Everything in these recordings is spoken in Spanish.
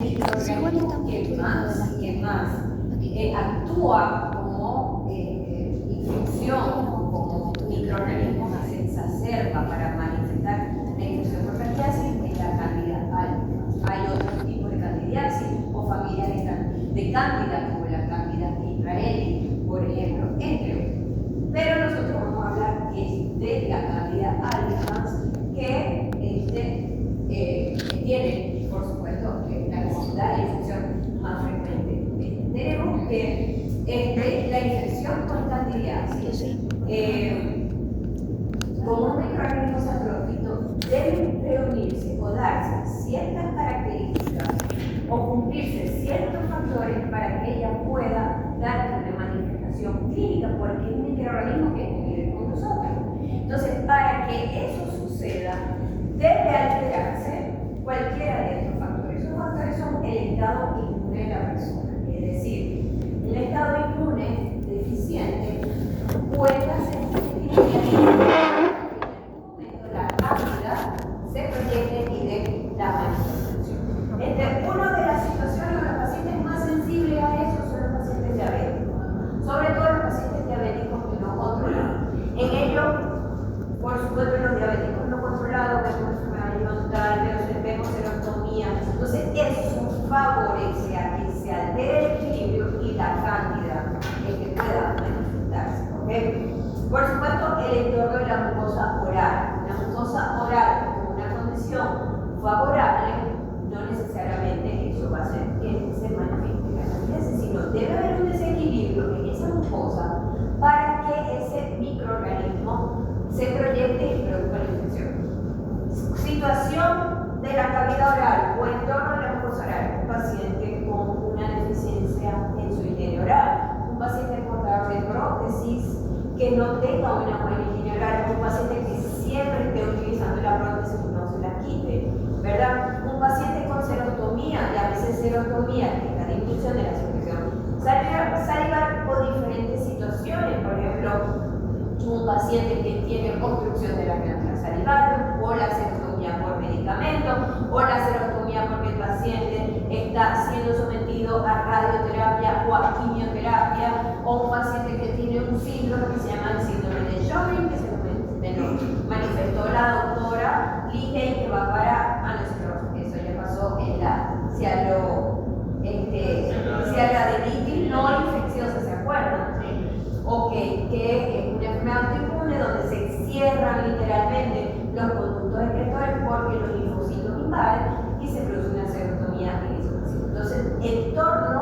organismo que más actúa como infección, como microorganismo que se exacerba para manifestar la infección por candidiasis es la Candida albicans. Hay otros tipos de candidiasis o familias de cándida como la Candida israelí, por ejemplo, entre otros. Pero nosotros vamos a hablar de la Candida albicans que tiene, por supuesto, la necesidad de infección más frecuente. Tenemos que la infección por candidiasis, como un microorganismo saprofito, deben reunirse o darse ciertas características o cumplirse ciertos factores para que ella pueda dar una manifestación clínica, porque es un microorganismo que vive con nosotros. Entonces, para que eso suceda, debe alterarse cualquiera de estos factores. Esos factores son el estado inmune de la persona. Es decir, un estado inmune deficiente puede hacer que la cándida se proyecte y dé la manifestación. Una de las situaciones de los pacientes más sensibles a eso son los pacientes diabéticos, sobre todo los pacientes diabéticos que no controlan. En ellos, por supuesto, los diabéticos no controlados vemos enfermedad vemos serostomía. Entonces, eso favorece a que se altere el equilibrio y la cándida que pueda manifestarse. ¿Okay? Por supuesto, el entorno de la mucosa oral. La mucosa oral, como una condición favorable, no necesariamente eso va a hacer que se manifieste la candidiasis, sino debe haber un desequilibrio en esa mucosa para que ese microorganismo se proyecte y produzca la infección. Situación de la cavidad oral o entorno de la mucosa oral, un paciente con una deficiencia en su higiene oral, un paciente portador de prótesis que no tenga una buena higiene oral, un paciente que siempre esté utilizando la prótesis y no se la quite, ¿verdad? Un paciente con serostomía, y a veces serostomía, que es la disminución de la secreción salival o diferentes situaciones, por ejemplo, un paciente que tiene obstrucción de la glándula salival, o la serostomía por medicamento, o la serostomía porque el paciente está siendo sometido a radioterapia o a quimioterapia, o un paciente que tiene un síndrome que se llama el síndrome de Sjögren, que se lo manifestó la doctora Ligey, que va para anosclerosis. Eso ya pasó en la cialoadenitis no infecciosa, ¿se acuerdan? Ok, que es una enfermedad autoinmune donde se cierran literalmente los conductos excretores porque los linfocitos invaden y se produce una serostomía en esos pacientes. Entonces, el entorno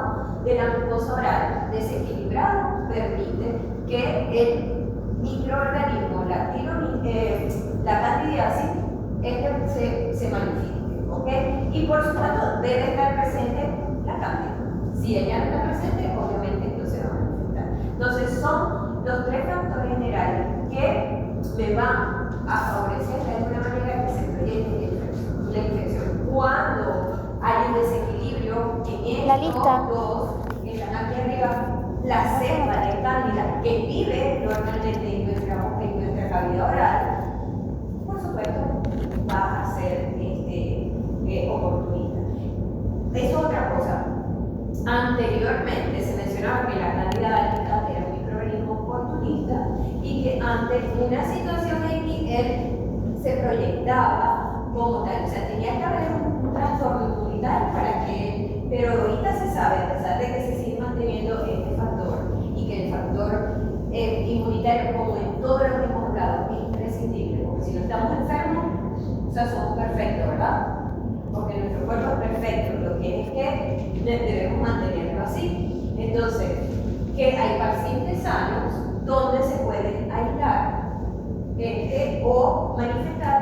de la mucosa oral desequilibrado permite que el microorganismo, la candidiasis, se manifieste, ¿ok? Y por supuesto, debe estar presente la cándida. Si ella no está presente, obviamente no se va a manifestar. Entonces, son los tres factores generales que me van a favorecer de alguna manera que se proyecte la infección. Cuando hay un desequilibrio en estos dos que están aquí arriba, la cepa de cándida que vive normalmente en nuestra cavidad oral, por supuesto, va a ser oportunista. Es otra cosa. Anteriormente se mencionaba que la Candida albicans era un microorganismo oportunista y que ante una situación X él se proyectaba como tal. O sea, tenía que haber un trastorno inmunitario para que, pero ahorita se sabe, a pesar de que se sigue manteniendo este factor y que el factor inmunitario, como en todo lo que hemos hablado, es imprescindible, porque si no estamos enfermos, o sea, somos perfectos, ¿verdad? Porque nuestro cuerpo es perfecto, lo que es que debemos mantenerlo así. Entonces, que hay pacientes sanos donde se pueden aislar o manifestar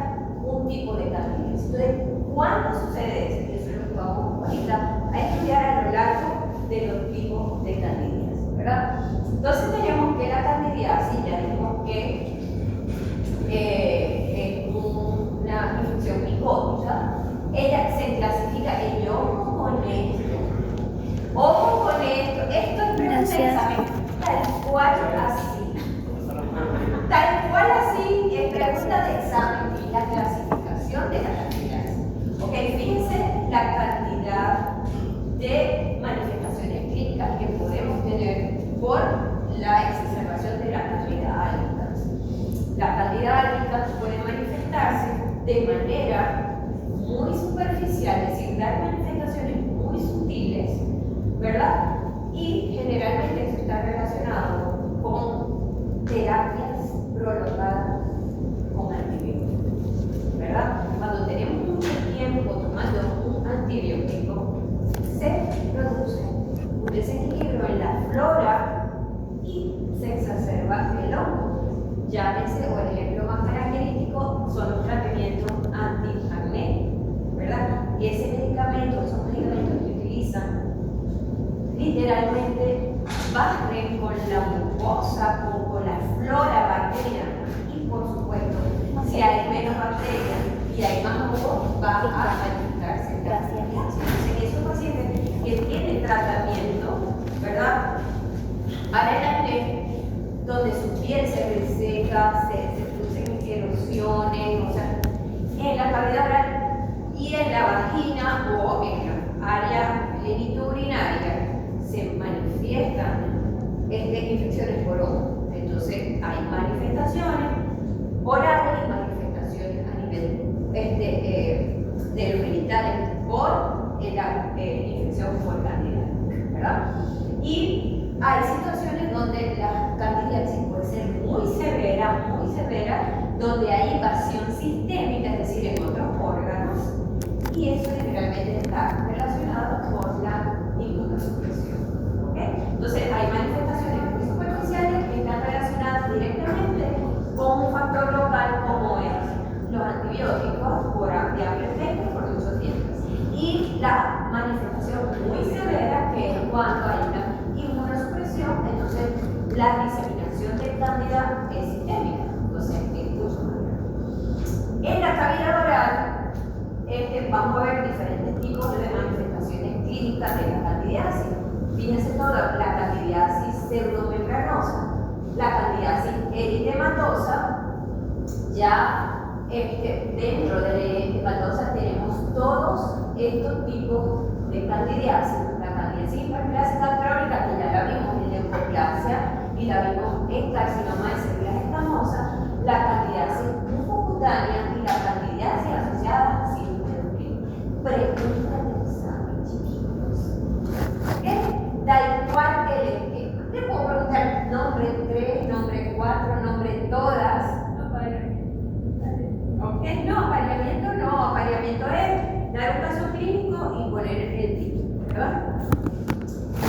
un tipo de candidiasis. Entonces, ¿cuándo sucede eso? Y eso es lo que vamos ahorita a estudiar a lo largo de los tipos de candidiasis, ¿verdad? Entonces tenemos que la candidiasis, ya dijimos que es una infección micótica. Ella se clasifica en ojo con esto. Ojo con esto. Esto es un examen tal cual así. literalmente barren con la mucosa, con la flora bacteriana. Y por supuesto, si hay menos bacterias y hay más moco, va a manifestarse. Gracias. Entonces, esos pacientes que tienen tratamiento, ¿verdad? Para el acné, donde su piel se reseca, se producen erosiones, o sea, en la cavidad oral y en la vagina o en la área genitourinaria se manifiestan infecciones por hongo. Entonces, hay manifestaciones orales y manifestaciones a nivel de los genitales por la infección por candida, ¿verdad? Y hay situaciones donde la candidiasis puede ser muy severa, donde hay invasión sistémica, es decir, en otros órganos, y eso generalmente está relacionado con la inmunosupresión. ¿Okay? Entonces, hay manifestaciones muy superficiales que están relacionadas directamente con un factor local como es los antibióticos por amplio efecto por mucho tiempo. Y la manifestación muy severa, que es cuando hay una inmunosupresión, entonces la diseminación de cándida es sistémica, entonces es mucho más grave. En la cavidad oral, vamos a ver diferentes tipos de manifestaciones clínicas de la candidiasis. Fíjense todo, la candidiasis pseudomembranosa, la candidiasis eritematosa, ya dentro de la eritematosa tenemos todos estos tipos de candidiasis. La candidiasis hiperplásica crónica, que ya la vimos en leucoplasia y la vimos en carcinoma de células escamosas, la candidiasis mucocutánea y la candidiasis asociada a síndrome de Duchenne. Pregunta de examen, chiquitos. ¿Ok? Da igual le puedo preguntar nombre 3, nombre 4, nombre todas. ¿Ok? No, apareamiento es dar un caso clínico y poner el título, ¿verdad?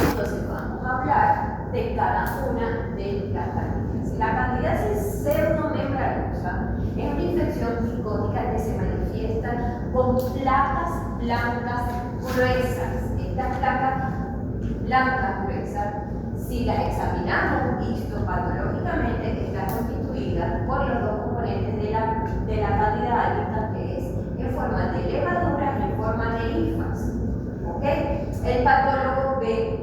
Entonces vamos a hablar de cada una de las candidiasis. La candidiasis pseudomembranosa es una infección micótica que se manifiesta con placas blancas gruesas. Estas placas blancas gruesas, si las examinamos histopatológicamente, están constituidas por los dos componentes de la candida albicans, que es en forma de levadura y en forma de hifas. ¿Okay? El patólogo ve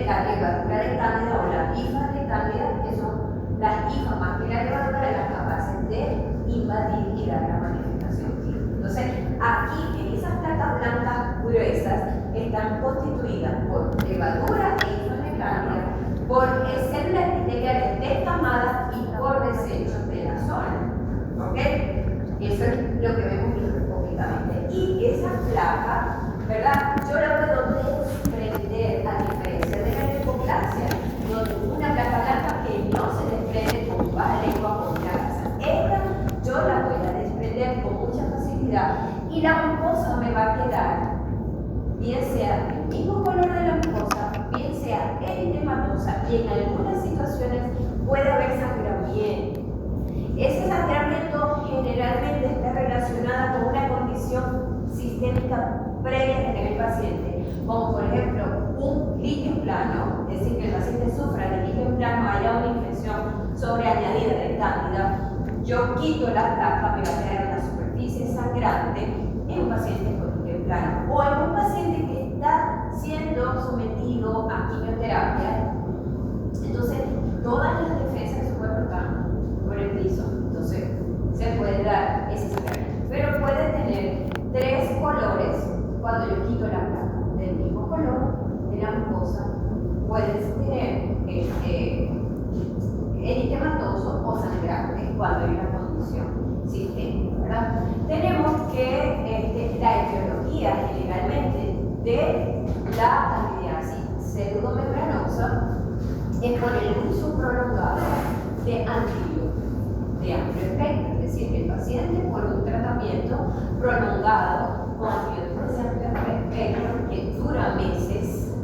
la levadura de cándida o las hifas de cándida, que son las hifas más que la levadura, las capaces de invadir y dar la manifestación clínica. Entonces, aquí en esas placas blancas gruesas están constituidas por levadura e hifas de cándida, por células epiteliales descamadas y por desechos de la zona. ¿Ok? Eso es lo que vemos microscópicamente. Y esa placa, ¿verdad? Yo la puedo desprender, a diferencia de la leucoplasia, donde una placa blanca que no se desprende con baja lengua o una gasa. Esta yo la voy a desprender con mucha facilidad y la mucosa me va a quedar, bien sea el mismo color de la mucosa, bien sea eritematosa, y en algunas situaciones puede haber sangramiento. Ese sangramiento generalmente está relacionado con una condición sistémica previa en el paciente, como por ejemplo un líquen plano, es decir, que el paciente sufra de líquen plano, haya una infección sobreañadida de cándida. Yo quito la placa, me va a quedar una superficie sangrante en un paciente con líquen plano, o en un paciente que está siendo sometido a quimioterapia. Entonces, todas las defensas de su cuerpo están por el piso, entonces se puede dar ese sangramiento, pero puede tener tres colores cuando yo quito la placa del mismo color de la mucosa. Puede tener eritematoso o sangrante cuando hay una condición sistémica, ¿verdad? Tenemos que la etiología generalmente de la candidiasis pseudomembranosa es por el uso prolongado de antibióticos de amplio efecto, es decir, que el paciente por un tratamiento prolongado con antibióticos de amplio efecto que dura meses,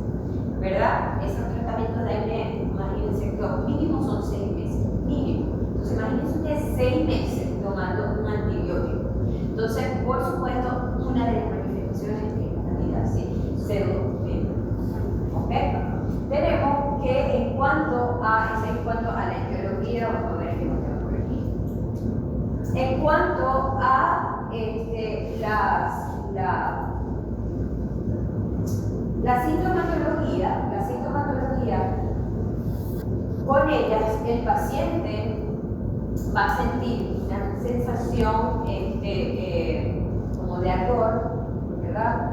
¿verdad? Esos tratamientos de acné, imagínense que mínimo son 6 meses, mínimo. Entonces imagínense ustedes 6 meses tomando un antibiótico. Entonces, por supuesto, una de las manifestaciones es la candidiasis pseudomembranosa. ¿Ok? En cuanto a la sintomatología, con ellas el paciente va a sentir una sensación como de ardor, ¿verdad?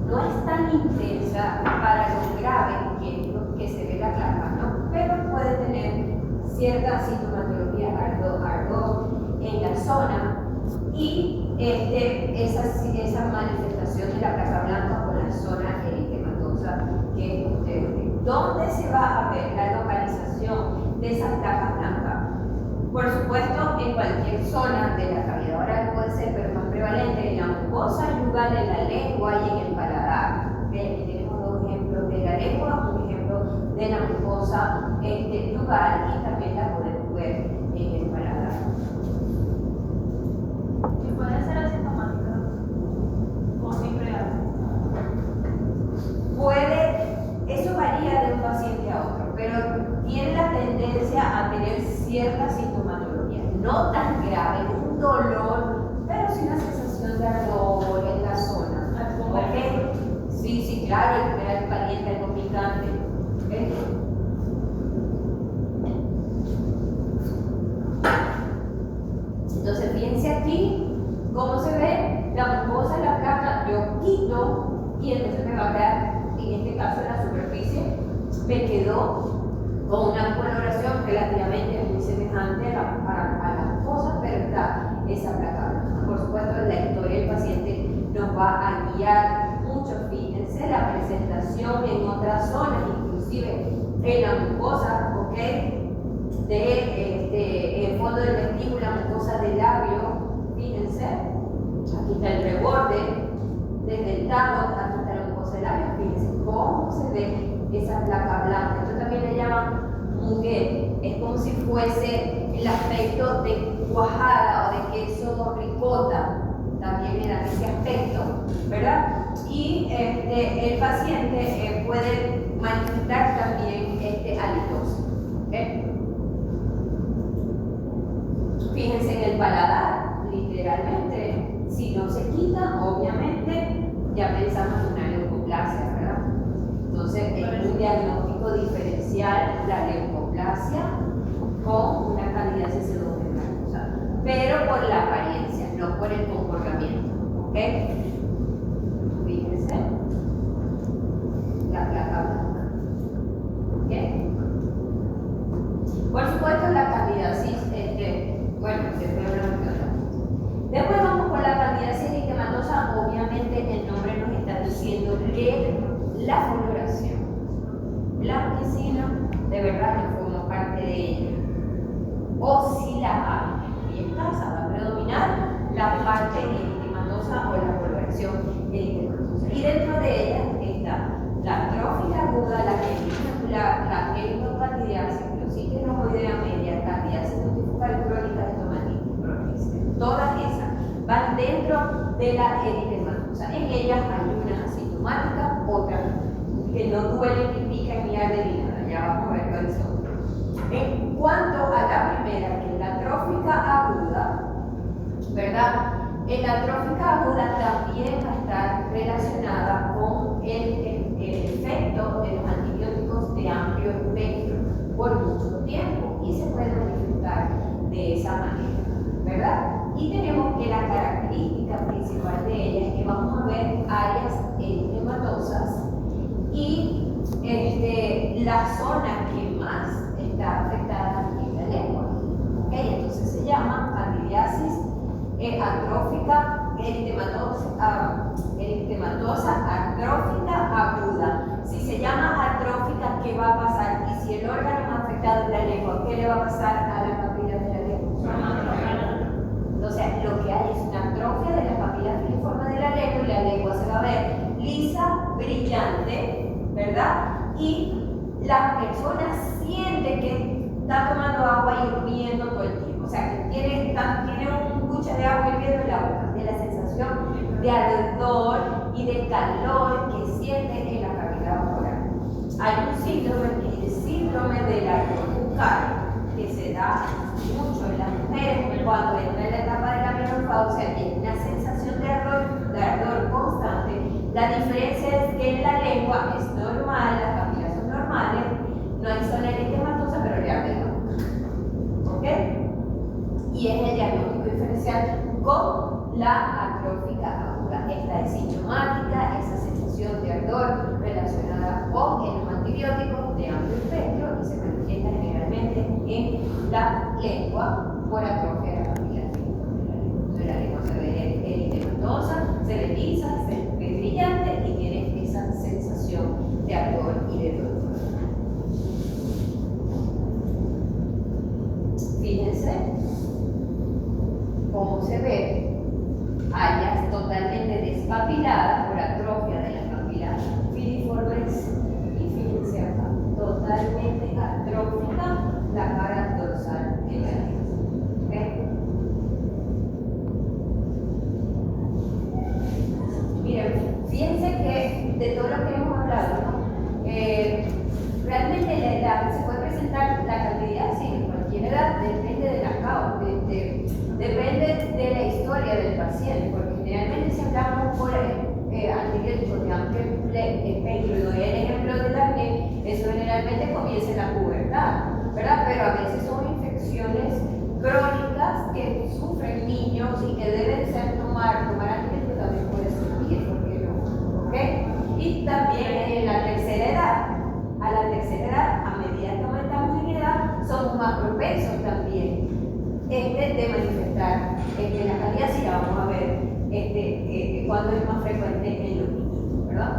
No es tan intensa para lo grave que se ve la placa, ¿no? Pero puede tener cierta sintomatología, ardor en la zona, y esa manifestación de la placa blanca con la zona eritematosa que ustedes ven. ¿Dónde se va a ver la localización de esa placa blanca? Por supuesto, en cualquier zona de la cavidad oral puede ser, pero más prevalente en la mucosa yugal, en la lengua y en el paladar. Aquí tenemos dos ejemplos de la lengua, un ejemplo de la mucosa yugal, y también la podemos ver en el paladar. ¿Y puede ser asintomática o siempre Eso varía de un paciente a otro, pero tiene la tendencia a tener cierta sintomatología, no tan grave, un dolor, pero sí una sensación de ardor en la zona. ¿Ok? Sí, claro, el primer caliente, algo picante. ¿Okay? Entonces, fíjense aquí cómo se ve la mucosa, la placa. Yo quito y entonces me va a quedar, en este caso, en la superficie, me quedó con una coloración relativamente muy semejante a la mucosa, pero está esa placa blanca. Por supuesto, la historia del paciente nos va a guiar mucho. Fíjense la presentación en otras zonas, inclusive en la mucosa, ¿ok? El fondo del vestíbulo, la mucosa del labio, fíjense, aquí está el reborde, desde el talo, aquí está la mucosa del labio, fíjense cómo se ve esa placa blanca. Esto también le llaman muguet, es como si fuese el aspecto de cuajada o de queso ricota, también le dan ese aspecto, ¿verdad? Y el paciente puede manifestar también halitosis, ¿okay? Fíjense en el paladar, literalmente, si no se quita, obviamente, ya pensamos en una leucoplasia, ¿verdad? Entonces, es un diagnóstico diferencial la leucoplasia con una candidiasis pseudomembranosa, pero por la apariencia, no por el comportamiento, ¿ok? Fíjense, la placa blanca, ¿ok? Por supuesto, la candidiasis, bueno, después hablamos de otra. Después vamos con la candidiasis eritematosa. Obviamente el nombre nos está diciendo leer la coloración blanquecina, de verdad que forma parte de ella. O si la hay, y escasa, va a predominar la parte eritematosa o la coloración eritematosa. Y dentro de ella está la atrófica aguda, la eritrocandidiasis, clositis rhamnoidea media, candidiasis multifocal crónica, estomatitis crónica. Todas esas van dentro de la eritematosa. En ellas hay unas asintomáticas, otras que no duelen ni pican ni arden ni nada. Ya vamos a ver cuáles son. En cuanto a la primera, que es la atrófica aguda, ¿verdad? En la atrófica aguda también va a estar relacionada con el efecto de los antibióticos de amplio espectro por mucho tiempo y se puede manifestar de esa manera, ¿verdad? Y tenemos que la característica principal de ella es que vamos a ver áreas eritematosas y la zona que más está afectada es la lengua. ¿Okay? Entonces se llama candidiasis atrófica eritematosa atrófica aguda. Si se llama atrófica, ¿qué va a pasar? Y si el órgano más afectado es la lengua, ¿qué le va a pasar a la papila de la lengua? Entonces, lo que hay es una atrofia de la papila filiforme de la lengua y la lengua se va a ver lisa, brillante, ¿verdad? Y la persona siente que está tomando agua hirviendo todo el tiempo. O sea, que tiene un buche de agua hirviendo en la boca, de la sensación de ardor y de calor que siente en la cavidad oral. Hay un síndrome, que es el síndrome del ardor bucal, que se da mucho en las mujeres cuando entra en la etapa o sea, tiene una sensación de ardor constante. La diferencia es que en la lengua es normal, las papilas son normales, no hay zona eritematosa, pero le arde la boca. ¿Ok? Y es el diagnóstico diferencial con la atrófica aguda. Esta es sintomática, esa sensación de ardor relacionada con el antibiótico de amplio espectro y se manifiesta generalmente en la lengua por atrofia de la papila de la lengua. Se ve eritematosa, se ve lisa, se ve brillante y tiene esa sensación de ardor y de dolor. Fíjense cómo se ve áreas totalmente despapiladas por atrofia de las papilas filiformes y fíjense acá, totalmente atrófica la cara dorsal de la lengua. ¿Okay? Miren, fíjense que de todo lo que hemos hablado, ¿no? Realmente se puede presentar la cantidad, sí, en cualquier edad, depende de la causa, depende de la historia del paciente, porque generalmente si hablamos por antibióticos de amplio espectro, y doy el ejemplo del acné, eso generalmente comienza en la pubertad, ¿verdad? Pero a veces son infecciones crónicas que sufren niños y que deben ser tomar antibióticos también puede surgir, ¿por qué no? ¿Ok? Y también en la tercera edad. A la tercera edad, a medida que aumentamos en edad, somos más propensos también de manifestar la candidíasis, la vamos a ver cuando es más frecuente en los niños, ¿verdad?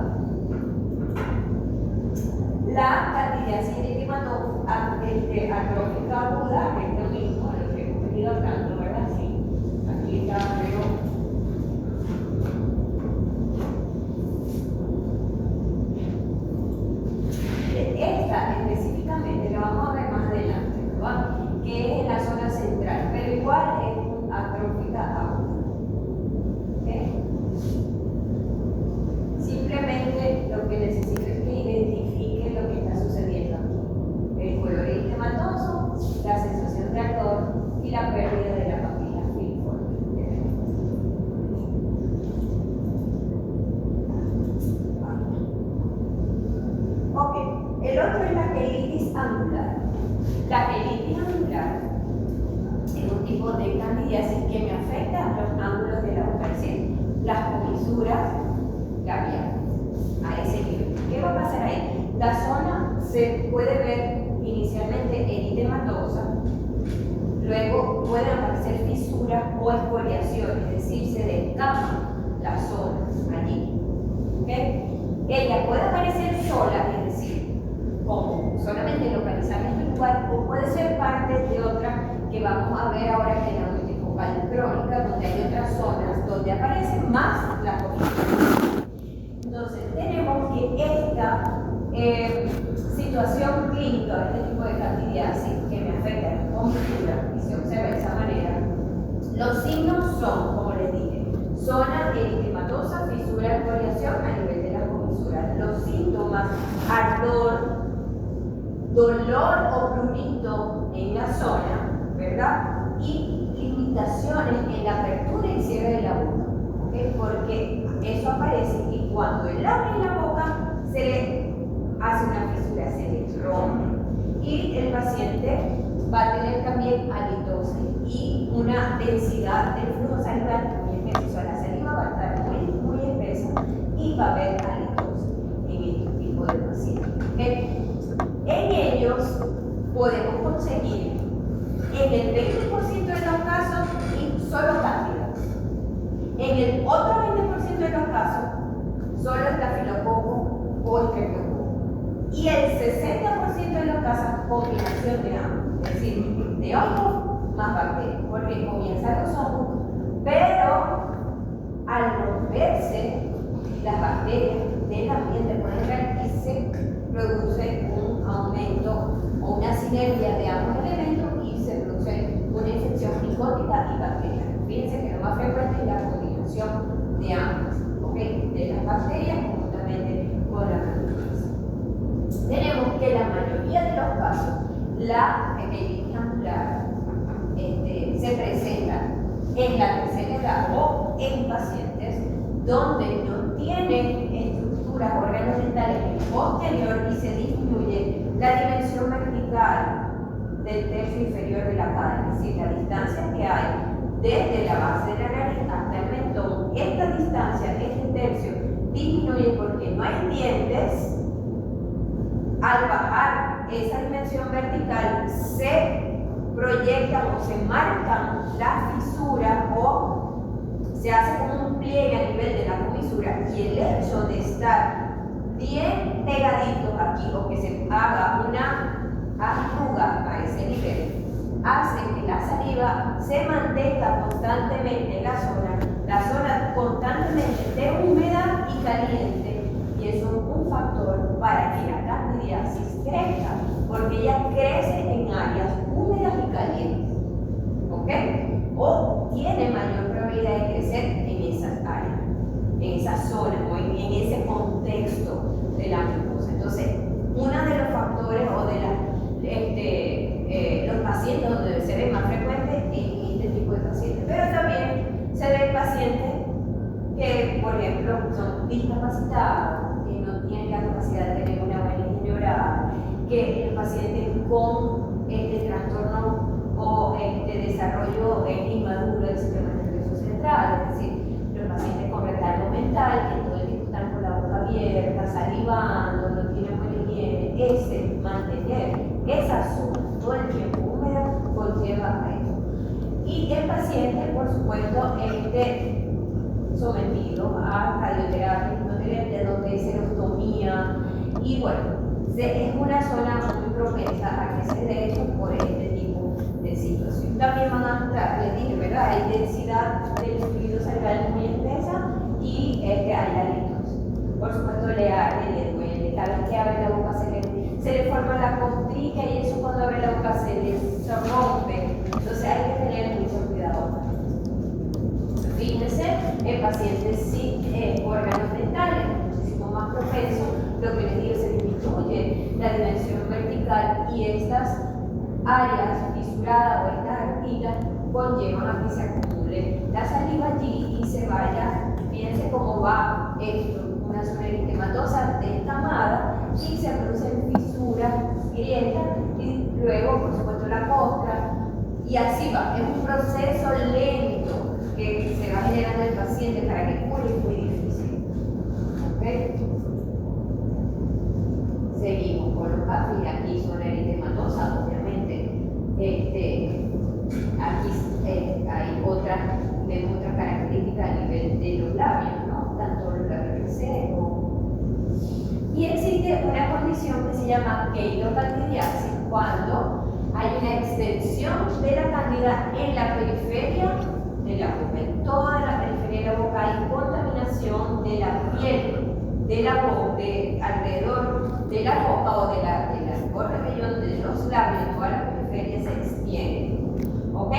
La candidiasis atrófica aguda es lo mismo a lo que hemos venido hablando, ¿verdad? Sí, aquí está, pero esta específicamente la vamos a ver más adelante, ¿verdad? Que es en la zona central, pero igual es atrófica aguda. ¿Okay? Simplemente lo que necesito es que identifiquen lo que está sucediendo aquí. El color eritematoso, la sensación de ardor y la pérdida de la papila filiforme. Ok, el otro es la quelitis angular. La quelitis angular es un tipo de candidiasis que me afecta a los ángulos de la boca, es decir, las comisuras labiales, a ese nivel. ¿Qué va a pasar ahí? La zona se puede ver inicialmente eritematosa, luego pueden aparecer fisuras o escoriaciones, es decir, se descama la zona allí. ¿Okay? Ella puede aparecer sola, es decir, como solamente localizar en este lugar, o puede ser parte de otra que vamos a ver ahora que es la multifocal crónica, donde hay otras zonas donde aparecen más las comisuras. Entonces, tenemos que esta situación clínica, este tipo de candidiasis que me afecta a la comisura y se observa de esa manera, los signos son, como les dije, zona eritematosa, fisura, escoriación a nivel de la comisura. Los síntomas, ardor, dolor o prurito en la zona, ¿verdad? Y limitaciones en la apertura y cierre de la boca, ¿okay? Porque eso aparece y cuando él abre la boca se le hace una fisura, se le rompe y el paciente va a tener también halitosis y una densidad del flujo salival muy espesa. La saliva va a estar muy espesa y va a haber halitosis en este tipo de pacientes. ¿Okay? En ellos podemos conseguir en el 20% de los casos y solo cándidas. En el otro 20% de los casos, solo estafilococo o estreptococo. Y el 60% de los casos, combinación de ambos. Es decir, de hongos más bacterias, porque comienzan los hongos, pero al romperse las bacterias del ambiente pueden entrar y se produce un aumento o una sinergia de ambos elementos y se produce una infección micótica y bacteriana. Fíjense que lo más frecuente es la combinación de ambas, ¿okay? De las bacterias conjuntamente con la manipulación. Tenemos que la mayoría de los casos, la quelitis angular se presenta en la tercera edad o en pacientes donde no tienen estructuras, órganos dentales en el posterior y se disminuye la dimensión vertical del tercio inferior de la cara, es decir, la distancia que hay desde la base de la nariz hasta el mentón. Esta distancia, este tercio, disminuye porque no hay dientes. Al bajar esa dimensión vertical se proyectan o se marcan las fisuras o se hace como un pliegue a nivel de la comisura, y el hecho de estar bien pegaditos aquí o que se haga una arruga a ese nivel hace que la saliva se mantenga constantemente en la zona constantemente esté húmeda y caliente, y eso es un factor para que la candidiasis crezca, porque ella crece en áreas húmedas y calientes, ¿ok? O tiene mayor probabilidad de crecer en esas áreas, en esas zonas o en ese contexto de la mucosa. Entonces, uno de los factores o de los pacientes donde se ve más frecuente en este tipo de pacientes, pero también se ven pacientes que, por ejemplo, son discapacitados, que no tienen la capacidad de tener una buena higiene oral, que los pacientes con trastorno o desarrollo inmaduro del sistema nervioso central, es decir, los pacientes con retardo mental, que todo el tiempo están con la boca abierta, salivando, no tienen buena higiene, mantener esa zona todo el tiempo húmeda conlleva a eso. Y el paciente, por supuesto, sometido a radioterapia, quimioterapia, donde hay serostomía, y bueno, es una zona muy propensa a que se dé esto por este tipo de situación. También van a notar, les dije, ¿verdad? Hay densidad del fluido cerebral muy espesa y hay halitos. Por supuesto, le arde, le duele, cada vez que abre la boca se le forma la costrica, y eso cuando abre la boca se rompe. Entonces hay que tener mucho cuidado. Fíjense, en pacientes sin órganos dentales, muchísimo más propenso, lo que les digo, se disminuye la dimensión vertical, y estas áreas fisuradas o estas artigas conllevan a que se acumule la saliva allí y se vaya, fíjense cómo va esto, una zona eritematosa descamada, y se producen fisuras, grietas, y luego, por supuesto, la costra, y así va. Es un proceso lento que se va generando el paciente para que cure, es muy difícil. ¿Okay? Seguimos con los casos, aquí son eritematosa, obviamente. Aquí hay otras características a nivel de los labios, ¿no? Tanto los labios secos. Y existe una condición que se llama queirocandidiasis, cuando hay una extensión de la cándida en la periferia de la boca. En toda la periferia de la boca hay contaminación de la piel de la boca, alrededor de la boca o del correvellón de los labios, toda la periferia se extiende. ¿Ok?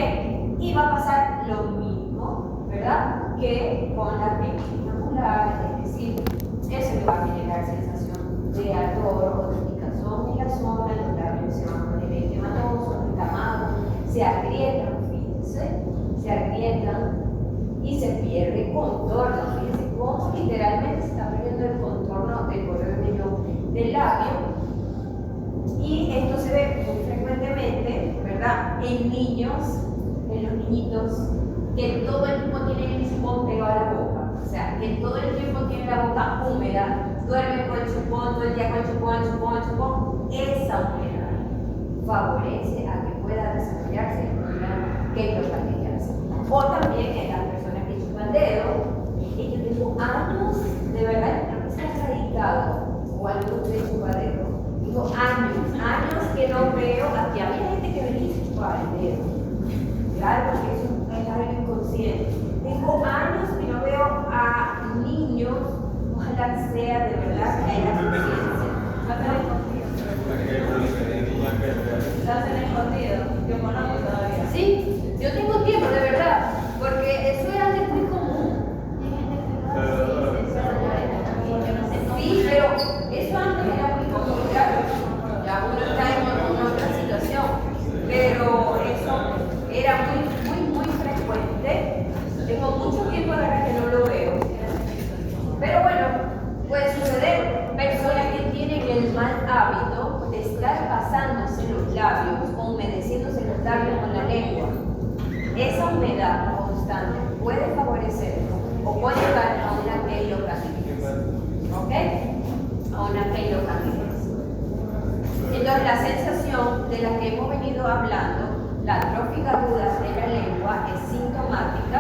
Y va a pasar lo mismo, ¿verdad?, que con la rinitis macular, es decir, eso le va a generar sensación de ardor o de picazón en la zona, los labios se van a poner eritematosos, inflamados, se agrietan, fíjense, se agrietan y se pierde contorno. Fíjense cómo literalmente se está perdiendo el contorno del correvellón del labio, y esto se ve muy frecuentemente, ¿verdad?, en niños, en los niñitos que todo el tiempo tienen el chupón pegado a la boca, o sea, que todo el tiempo tienen la boca húmeda, duermen con el chupón, todo el día con el chupón. Esa humedad favorece a que pueda desarrollarse una queirocandidiasis. O también en las personas que chupan dedo, y yo tengo años, de verdad, creo que se ha radicado, o algunos de chupadedo, digo años que no veo, aquí había gente que venía y chupaba el dedo, claro, porque eso es algo inconsciente. Tengo años que no veo a niños, ojalá sea de verdad que haya conciencia. Se hacen escondidos, yo conozco todavía. Sí, yo tengo tiempo, de verdad, porque eso era algo muy común. Sí, pero eso antes era muy común, claro. Ya uno está en otra situación, pero eso era muy frecuente pasándose los labios o humedeciéndose los labios con la lengua, esa humedad constante puede favorecer o puede llevar a una queilocandidez. ¿Ok? A una queilocandidez. Entonces, la sensación de la que hemos venido hablando, la atrófica aguda de la lengua, es sintomática,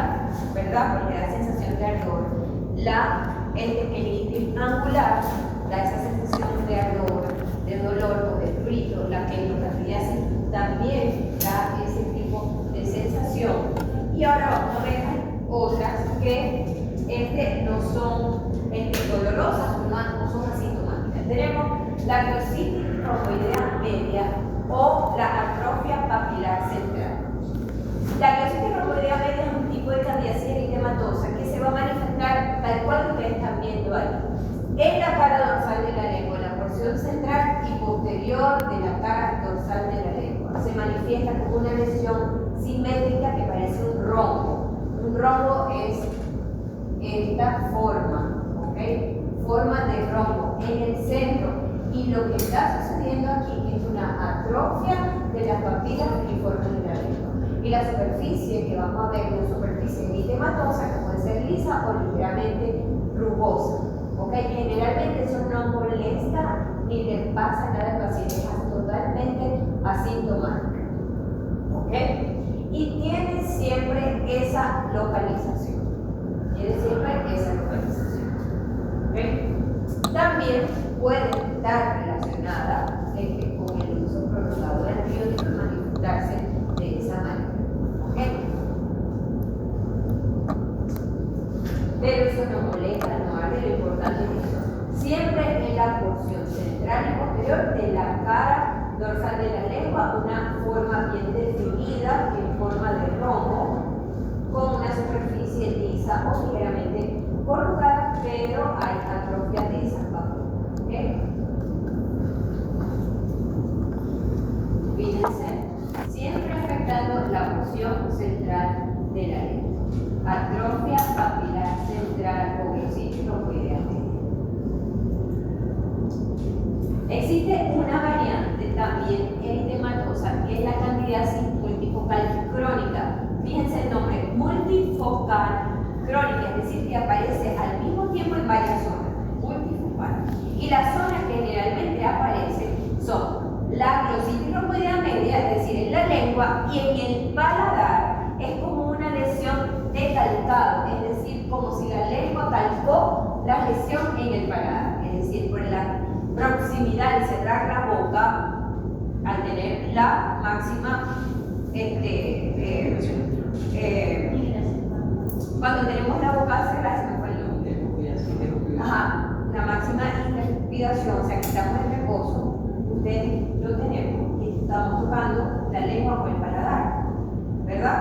¿verdad? Porque da sensación de ardor. El tequilitis angular da esa sensación de ardor, de dolor o de frío. La queilocandidez también da ese tipo de sensación. Y ahora vamos a ver otras que no son dolorosas, no son asintomáticas. Tenemos la glositis romboidea media o la atrofia papilar central. La glositis romboidea media es un tipo de candidiasis eritematosa que se va a manifestar tal cual que ustedes están viendo ahí. En la cara dorsal de la lengua, la porción central y posterior de la cara dorsal de la lengua. Se manifiesta como una lesión simétrica que parece un rombo. Un rombo es esta forma, ¿ok? Forma de rombo en el centro. Y lo que está sucediendo aquí es una atrofia de las papilas filiformes de la lengua. Y la superficie que vamos a ver es una superficie eritematosa que puede ser lisa o ligeramente rugosa. ¿Okay? Generalmente eso no molesta ni le pasa nada al paciente, es totalmente asintomática. ¿Okay? Y tiene siempre esa localización. ¿Okay? También puede estar relacionada con el uso prolongado de antibióticos y manifestarse de esa manera. ¿Okay? Pero eso no molesta, no arde, lo importante es eso. Siempre en la porción central y posterior de la cara dorsal de la lengua, una forma bien definida, en forma de rombo, con una superficie lisa o ligeramente corrugada, pero hay atrofia de esa papilas. ¿Okay? Fíjense, siempre afectando la porción central de la lengua. Atrofia papilar central o glositis romboidea media. Existe una variante también eritematosa que es la candidiasis multifocal crónica. Fíjense el nombre, multifocal crónica, es decir, que aparece al mismo tiempo en varias zonas, multifocal. Y las zonas que generalmente aparecen son la glositis romboidea media, es decir, en la lengua, y en el paladar es como una lesión de calcado, es decir, como si la lengua calcó la lesión en el paladar, es decir, por la proximidad de cerrar la boca al tener la máxima cuando tenemos la boca cerrada, se me fue el nombre. Ajá, la máxima interspiración, o sea, que estamos en reposo, ustedes lo tenemos y estamos tocando la lengua o el paladar, ¿verdad?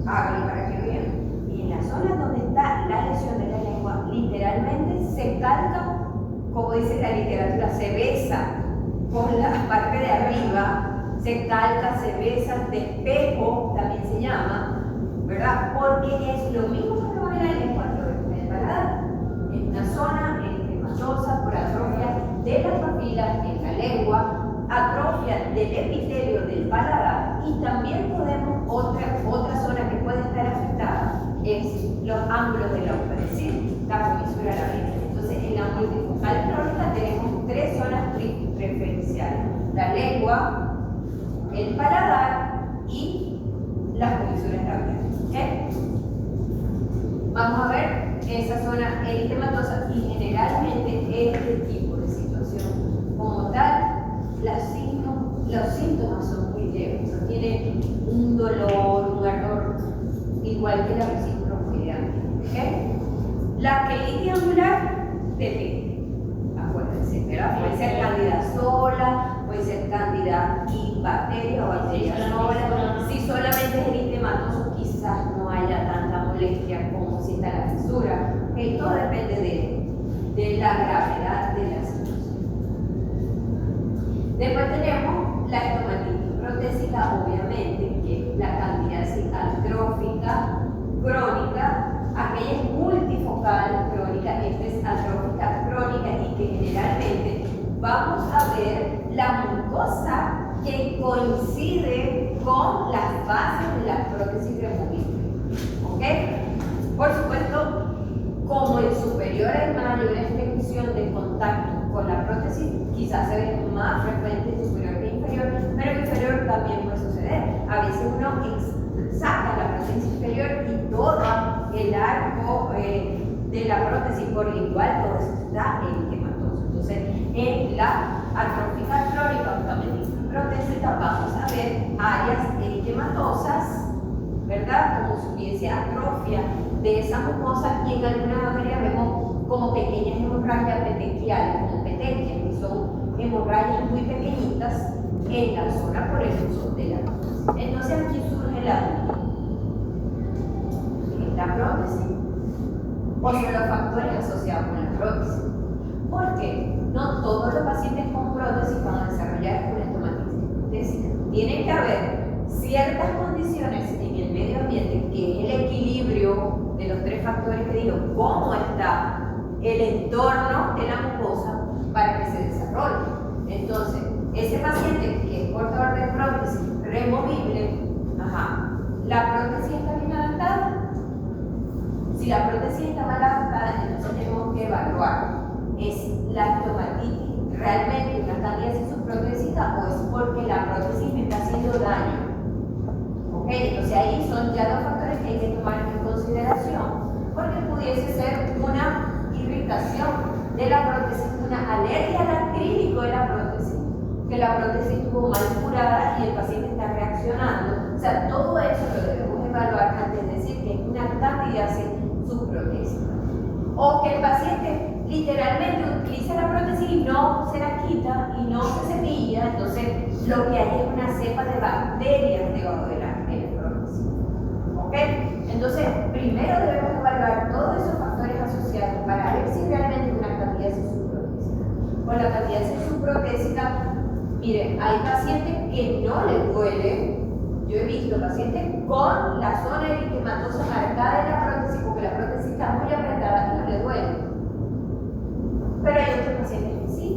Háganlo para que vean. Y en la zona donde está la lesión de la lengua, literalmente se calca, como dice la literatura, se besa con la parte de arriba, se calca, se besa, despejo, también se llama, ¿verdad? Porque es lo mismo que lo en la lengua, lo en el paladar. Es una zona eritematosa por atrofia de las papilas en la lengua, atrofia del epitelio del paladar, y también podemos, otra zona que puede estar afectada es los ángulos de la boca, es decir, la comisura labial. Entonces, en la multifocal crónica tenemos tres zonas preferenciales: la lengua, el paladar y las comisuras labiales. ¿Okay? Vamos a ver esa zona eritematosa y generalmente este tipo de situación como tal, los síntomas son muy leves, no tienen un dolor, un ardor igual que la glositis romboidea. ¿Okay? La queilitis angular depende, acuérdense, ¿verdad? Puede ser cándida sola, puede ser cándida y bacteria o bacteria sola. Si solamente es eritematoso, quizás no haya tanta molestia como si está la fisura. ¿Okay? Todo depende de la gravedad de la situación. Después tenemos la estomatitis protésica, obviamente, que es la candidiasis atrófica crónica. Aquella es multifocal crónica, esta es atrófica crónica y que generalmente vamos a ver la mucosa que coincide con las bases de la prótesis removible. ¿Ok? Por supuesto, como el superior hay mayor extensión de contacto con la prótesis, quizás se ve más frecuente el superior que inferior, pero el inferior también puede suceder. A veces uno saca la prótesis inferior y todo el arco de la prótesis por igual, todo eso está equimatoso. Entonces, en la atrófica crónica justamente protésica vamos a ver áreas equimatosas, ¿verdad? Como si hubiese atrofia de esa mucosa, y en algunas áreas vemos como pequeñas hemorragias petequiales, como petequias, que son hemorragias muy pequeñitas en la zona por el uso de la prótesis. Entonces aquí surge la duda: ¿es la prótesis o son los factores asociados con la prótesis? Porque no todos los pacientes con prótesis van a desarrollar una estomatitis protésica. Tienen que haber ciertas condiciones en el medio ambiente, que es el equilibrio de los tres factores que digo, cómo está el entorno de la mucosa para que se desarrolle. Entonces, ese paciente que es portador de prótesis removible, ¿la prótesis está bien adaptada? Si la prótesis está mal adaptada, entonces tenemos que evaluar: ¿es la estomatitis realmente una candidiasis subprotésica o es porque la prótesis me está haciendo daño? ¿Ok? Entonces ahí son ya dos factores que hay que tomar en consideración, porque pudiese ser una irritación de la prótesis, una alergia al acrílico de la prótesis, que la prótesis estuvo mal curada y el paciente está reaccionando. O sea, todo eso lo debemos evaluar antes de decir que es una candidiasis subprotésica. O que el paciente literalmente utiliza la prótesis y no se la quita y no se cepilla, entonces lo que hay es una cepa de bacterias debajo de la prótesis. ¿Ok? Entonces, primero debemos evaluar todos esos factores asociados para ver si realmente es una candidiasis subprotésica. Con la candidiasis subprotésica, miren, hay pacientes que no les duele. Yo he visto pacientes con la zona eritematosa marcada en la prótesis porque la prótesis está muy apretada y no les duele. Pero hay otros pacientes que sí.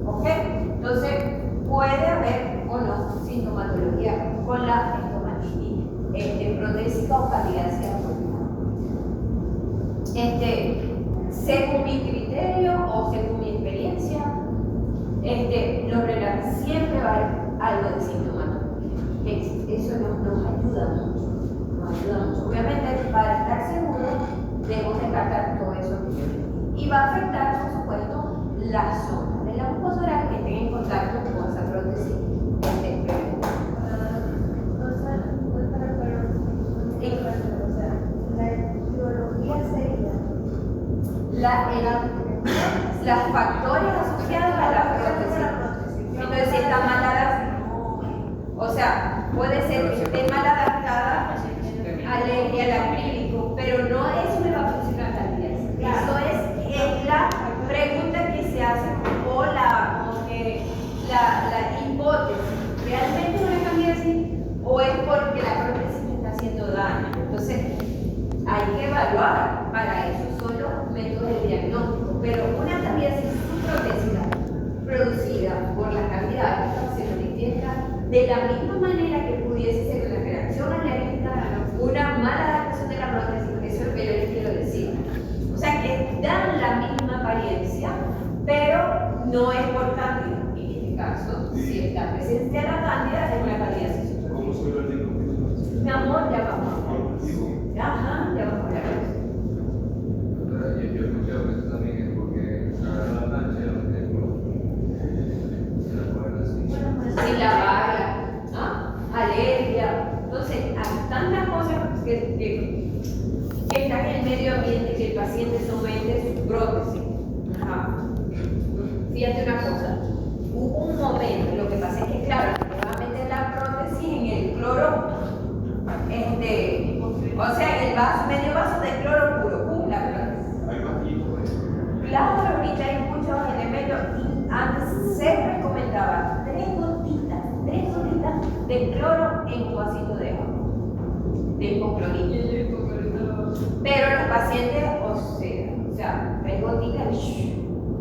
¿Ok? Entonces, puede haber o no sintomatología con la estomatitis protésica o candidiasis según mi criterio o según mi experiencia, lo renal siempre va a haber algo de sintomatología. Eso nos ayuda mucho. Nos ayuda mucho. Obviamente, para estar seguros, debemos descartar todo eso que yo les digo. Y va a afectar, por supuesto, la zona de la mucosa oral que esté en contacto con esa prótesis. Los factores asociados a la prótesis. Entonces, si está mal adaptada, o sea, puede ser que esté mal adaptada, alergia al acrílico, pero no es una funcional candidiasis. Eso es la pregunta que se hace o la hipótesis. ¿Realmente es una candidiasis o es porque la prótesis me está haciendo daño? Entonces, hay que evaluar. Para eso son los métodos de diagnóstico, pero una candidiasis subprotésica producida por la candidata se manifiesta de la misma manera que pudiese ser una reacción alérgica, una mala adaptación de la prótesis. Eso es lo que yo les quiero decir. O sea, que dan la misma apariencia, pero no es por cándida. En este caso, si está presente la cándida, es una candidiasis subprotésica. ¿Cómo se lo digo? Mi amor, ya vamos a hablar. Ya vamos a hablar de eso. Yo escuché que eso también es porque agarra la plancha y lo tengo. Se la ponen así. Sin lavarla, alergia. Entonces, hay tantas cosas que están en el medio ambiente que el paciente somete su prótesis. Fíjate una cosa, hubo un momento, lo que pasa es que, claro, te va a meter la prótesis en el cloro, o sea, en el vaso, medio vaso de cloro puro, la prótesis. Hay más. Claro, ahorita hay muchos elementos y antes se recomendaba 3 gotitas de cloro en un vasito de agua, de hipoclorito. Pero los pacientes, o sea, 3 gotitas, ahí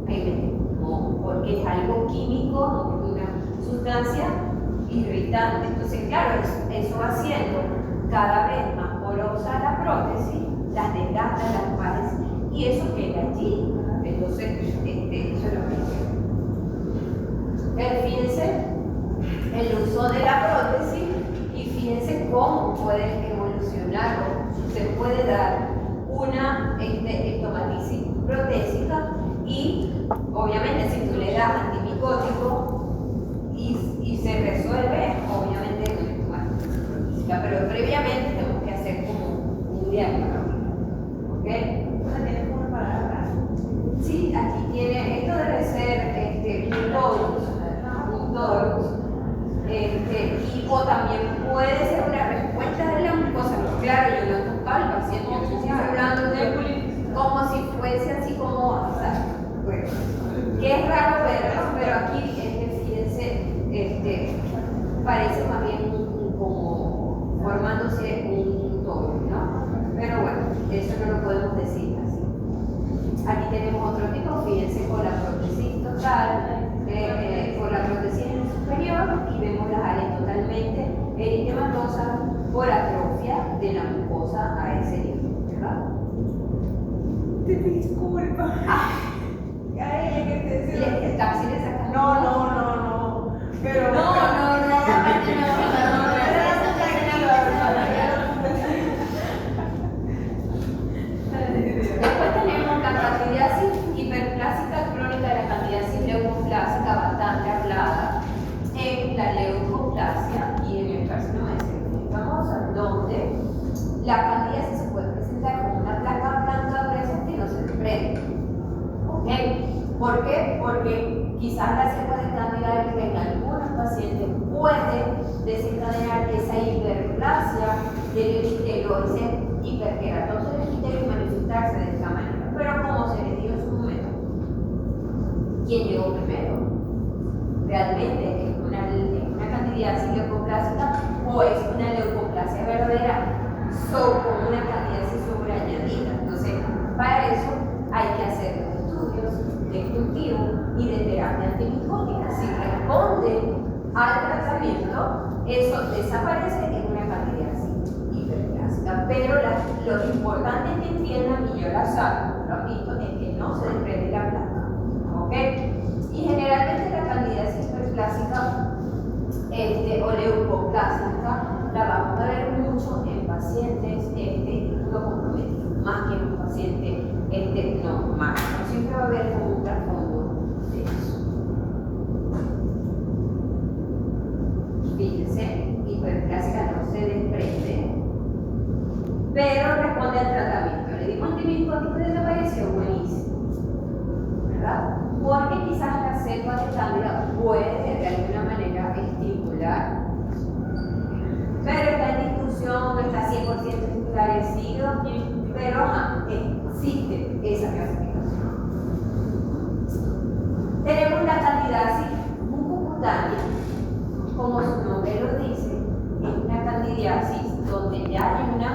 meten. No, ¿por porque es algo químico, una sustancia irritante. Entonces, claro, eso va haciendo cada vez más porosa la prótesis, las desgasta, las parece, y eso queda allí. Entonces, eso es lo que quiero. Pero fíjense el uso de la prótesis y fíjense cómo puede evolucionar o se puede dar una estomatitis protésica y obviamente si tú le das antimicótico y se resuelve, obviamente no es estomatitis protésica, pero previamente tenemos que hacer como un diagnóstico, ¿ok? ¿Tienes una palabra? Sí, aquí tiene, esto debe ser un torus, o también puede ser una respuesta de la mucosa. Claro, yo no tocaba al paciente, yo estoy hablando de como si fuese así como, o sea, bueno, que es raro verlo, pero aquí fíjense, parece más bien como formándose un torus, ¿no? Pero bueno, eso no lo podemos decir así. Aquí tenemos otro tipo, fíjense con la prótesis total, con la prótesis en el superior y vemos las áreas totalmente eritematosas por atrofia de la mucosa a ese nivel, ¿verdad? Te disculpa. Ay, que te decía. ¿Casi le sacas? No. Pero. No. Después tenemos la candidiasis hiperplásica crónica de la candidiasis leucoplásica bastante hablada en la leucoplasia y en el carcinoma de células escamosas, donde la candidiasis se puede presentar como una placa blanca gruesa que no se desprende. ¿Ok? ¿Por qué? Porque quizás la cepa de candida que en algunos pacientes puede desencadenar esa hiperplasia del epitelio, ese hiperkeratosis del epitelio y manifestarse de esta manera. Pero como se les dijo en su momento, ¿quién llegó primero? ¿Realmente es una candidiasis leucoplásica o es una leucoplasia verdadera con una candidiasis sobreañadida? Entonces, para eso hay que hacer estudios de cultivo y de terapia antimicótica. Si responde al tratamiento, eso desaparece en una candidiasis hiperplásica. Pero lo importante es que entiendan, y yo la saco, lo han visto, es que no se desprende la placa. ¿Ok? Y generalmente la candidiasis hiperplásica o leucoplásica la vamos a ver mucho en pacientes inmunocomprometidos, más que en un paciente normal. No siempre va a haber como un trasfondo de eso. Fíjense, hiperplásica no se desprende, pero responde al tratamiento. Le dimos antimicótico y desapareció, buenísimo, ¿verdad? Porque quizás la cepa de cándida puede de alguna manera estimular, pero está en discusión, no está 100% esclarecido, pero existe esa clasificación. Tenemos la candidiasis mucocutánea, como su nombre lo dice, es una candidiasis donde ya hay una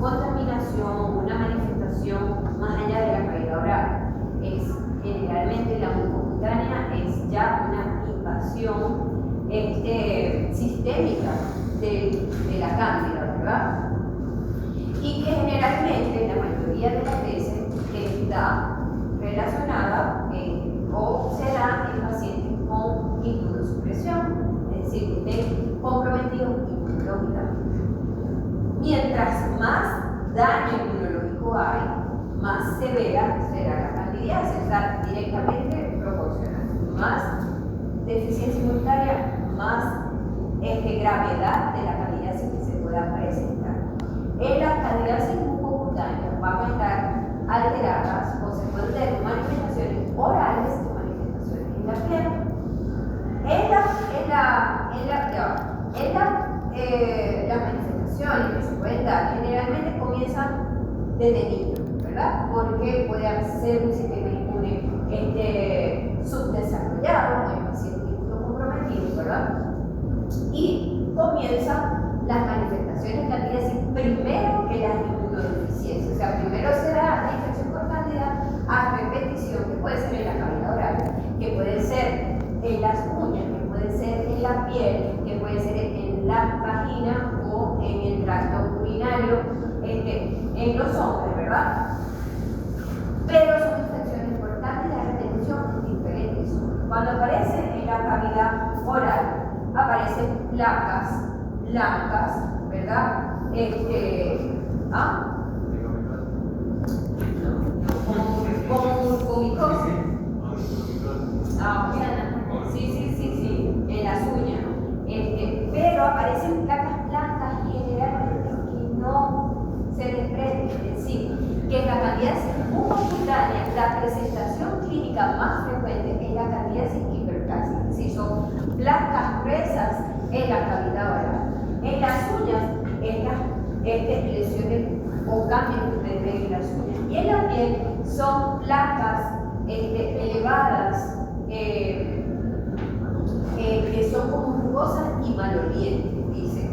contaminación, una manifestación más allá de la cavidad oral. Es generalmente la mucocutánea es ya una invasión sistémica de la cándida, ¿verdad? Y que generalmente, la mayoría de las veces, está relacionada o se da en pacientes con inmunosupresión, es decir, que estén comprometidos inmunológicamente. Mientras más daño inmunológico hay, más severa será la candidiasis, o sea, directamente proporcional. Más deficiencia inmunitaria, más gravedad de la candidiasis que se pueda presentar. En las candidiasis mucocutáneas van a estar alteradas o se pueden tener manifestaciones orales y manifestaciones en la piel. Las manifestaciones que se pueden dar generalmente comienzan desde niños, ¿verdad? Porque puede ser un sistema inmune subdesarrollado en pacientes inmunocomprometidos, ¿verdad? Y comienzan las manifestaciones candidiasis primero que las inmunodeficiencias. O sea, primero se da la infección por cándida a repetición, que puede ser en la cavidad oral, piel, que puede ser en la vagina o en el tracto urinario, en los hombres, ¿verdad? Pero son infecciones portantes, la retención es diferente. Cuando aparecen en la cavidad oral, aparecen placas blancas, ¿verdad? Como mucomicosis. Sí, en las uñas. Pero aparecen placas blancas y generalmente que no se desprenden en sí. Que la candidiasis mucocutánea, la presentación clínica más frecuente es la candidiasis hiperplásica. Si son placas gruesas en la cavidad oral. En las uñas, estas lesiones o cambios que ustedes ven en las uñas. Y en la piel son placas elevadas que son como rugosas y malolientes, dice.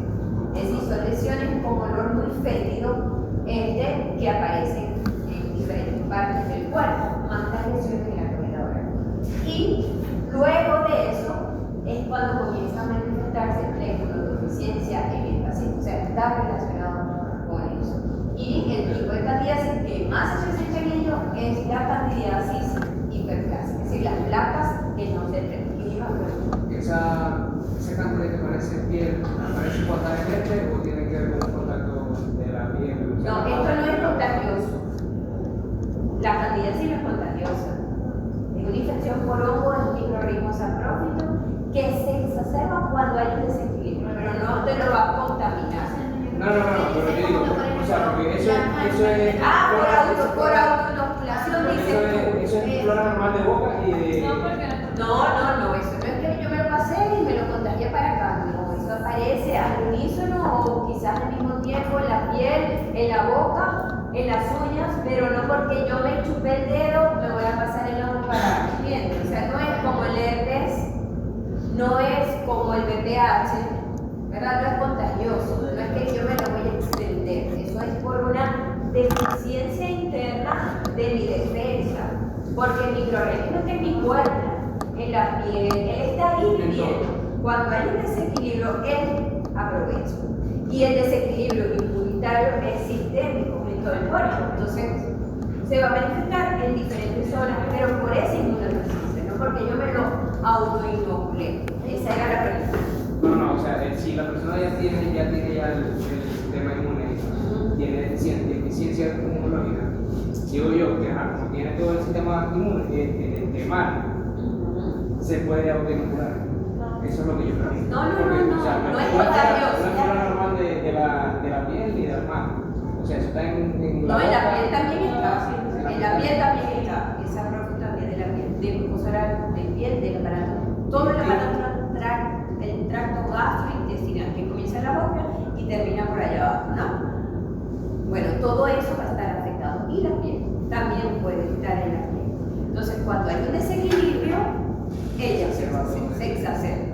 Es decir, son lesiones con olor muy fétido que aparecen en diferentes partes del cuerpo, más las lesiones en la cavidad oral. Y luego de eso es cuando comienza a manifestarse la inmunodeficiencia en el paciente, o sea, está relacionado con eso. Y el tipo de candidiasis que más se presenta en ello es la candidiasis hiperplásica, es decir, las placas que no se desprenden. Esa cantidad que aparece en piel, ¿aparece espontáneamente o tiene que ver con el contacto de la piel? No, esto no es contagioso. La candidiasis no es contagiosa. Es una infección por hongo, es un microorganismo saprófito que se exacerba cuando hay un desequilibrio, pero no te lo va a contaminar. No, pero yo digo, o sea, porque eso es... por autoinoculación, dice. Eso es flora normal de boca y de... No, eso no es que yo me lo pasé y me lo contagié para acá, no, eso aparece al unísono o quizás al mismo tiempo en la piel, en la boca, en las uñas, pero no porque yo me chupé el dedo me voy a pasar el hongo para el cliente. O sea, no es como el herpes, no es como el VPH, ¿verdad? No es contagioso, no es que yo me lo voy a extender, eso es por una deficiencia interna de mi defensa, porque el microorganismo está en mi cuerpo, en la piel, él está ahí viviendo. Cuando hay un desequilibrio, él aprovecha. Y el desequilibrio inmunitario es sistémico en todo el cuerpo, entonces se va a manifestar en diferentes zonas, pero por esa inmunodeficiencia, no porque yo me lo autoinoculé. Esa era la pregunta. No, o sea, si la persona ya tiene el sistema inmune, tiene deficiencia inmunológica, digo yo que como tiene todo el sistema inmune mal, se puede autoinocular. Eso es lo que yo creo. No, o sea, no es contagioso. No es flora normal de la piel ni de las manos. O sea, eso está en No, en la piel también está. En la piel también está. Esa prófita también de la piel, de mucosa oral, de piel, del aparato. Todo el aparato del tracto gastrointestinal, que comienza en la boca y termina por allá abajo, ¿no? Bueno, todo eso va a estar afectado. Y la piel también puede estar en la piel. Entonces, cuando hay un desequilibrio, ella se exacerba.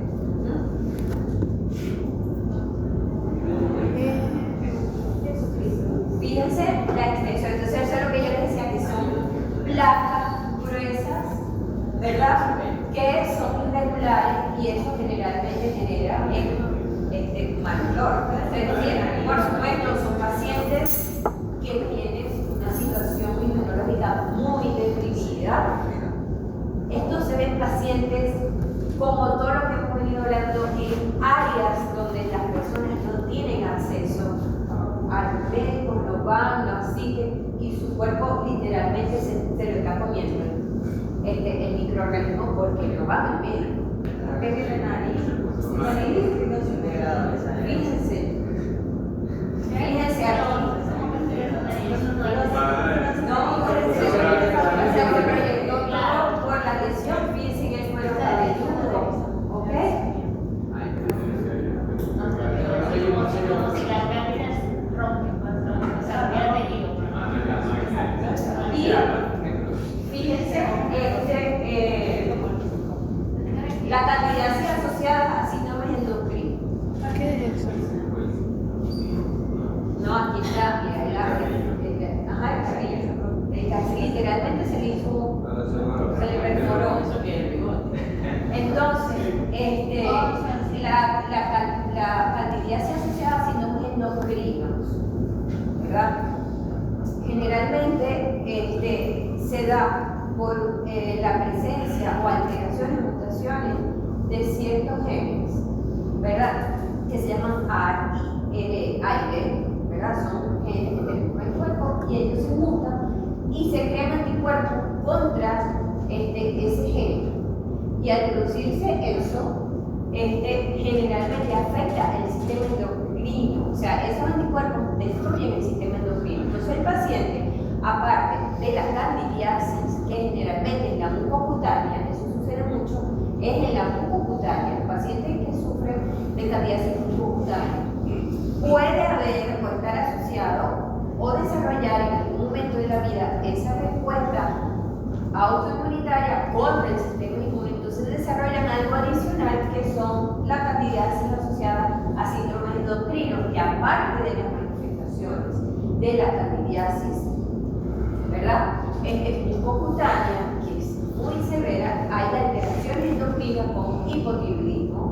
Fíjense la extensión. Entonces, eso es lo que yo les decía, que son placas gruesas, ¿verdad? Que son irregulares y eso generalmente genera mal olor. Por supuesto, son pacientes que tienen una situación inmunológica muy deprimida. Esto se ve en pacientes, como todo lo que hemos venido hablando, en áreas donde las personas no tienen acceso al médico, no van, no asisten y su cuerpo literalmente se lo está comiendo el microorganismo porque no va al médico. Fíjense aquí. No, se proyectó todo por la lesión, fíjense en el cuero cabelludo, ¿ok? Y fíjense, la candidiasis asociada a síndromes endocrinos. ¿Qué es eso? No, aquí la candidiasis asociada a síndromes endocrinos, ¿verdad? Generalmente se da por la presencia o alteraciones, mutaciones de ciertos genes, ¿verdad? Que se llaman A y R, ¿verdad? Son genes que tenemos en el cuerpo y ellos se mutan y se crean anticuerpos contra ese gen. Y al producirse eso, generalmente afecta el sistema endocrino, o sea, esos anticuerpos destruyen el sistema endocrino. Entonces el paciente, aparte de la candidiasis, que generalmente en la mucocutánea, eso sucede mucho, es en la mucocutánea, el paciente que sufre de candidiasis mucocutánea puede haber o estar asociado o desarrollar en algún momento de la vida esa respuesta autoinmunitaria contra el sistema inmune. Entonces desarrollan algo adicional que son la candidiasis asociada a síndrome endocrino, que aparte de las manifestaciones de la candidiasis, ¿verdad? En mucocutánea, que es muy severa, hay alteraciones endocrinas como hipotiroidismo,